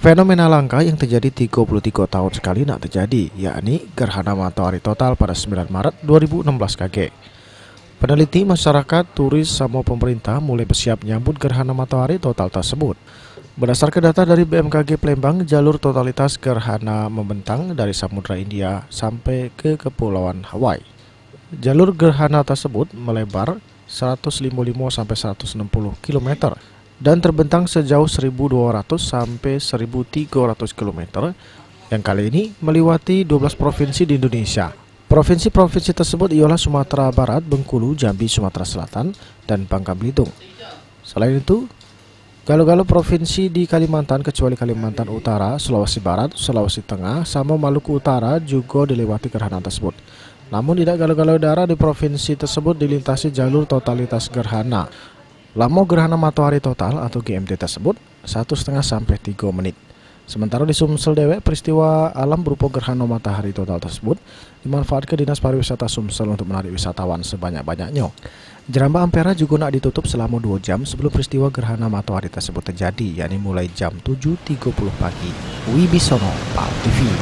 Fenomena langka yang terjadi 33 tahun sekali nak terjadi, yakni gerhana matahari total pada 9 Maret 2016 KG. Peneliti, masyarakat, turis, sama pemerintah mulai bersiap menyambut gerhana matahari total tersebut. Berdasarkan data dari BMKG Palembang, jalur totalitas gerhana membentang dari Samudra India sampai ke Kepulauan Hawaii. Jalur gerhana tersebut melebar 155 sampai 160 km dan terbentang sejauh 1.200 sampai 1.300 km yang kali ini melewati 12 provinsi di Indonesia. Provinsi-provinsi tersebut ialah Sumatera Barat, Bengkulu, Jambi, Sumatera Selatan, dan Bangka Belitung. Selain itu, galau-galau provinsi di Kalimantan kecuali Kalimantan Utara, Sulawesi Barat, Sulawesi Tengah, sama Maluku Utara juga dilewati gerhana tersebut. Namun tidak galau-galau daerah di provinsi tersebut dilintasi jalur totalitas gerhana. Lama gerhana matahari total atau GMT tersebut 1,5 sampai 3 menit. Sementara di Sumsel Dewek, peristiwa alam berupa gerhana matahari total tersebut dimanfaatkan Dinas Pariwisata Sumsel untuk menarik wisatawan sebanyak-banyaknya. Jeramba Ampera juga nak ditutup selama 2 jam sebelum peristiwa gerhana matahari tersebut terjadi, yakni mulai jam 7.30 pagi. Wibisono, PAL TV.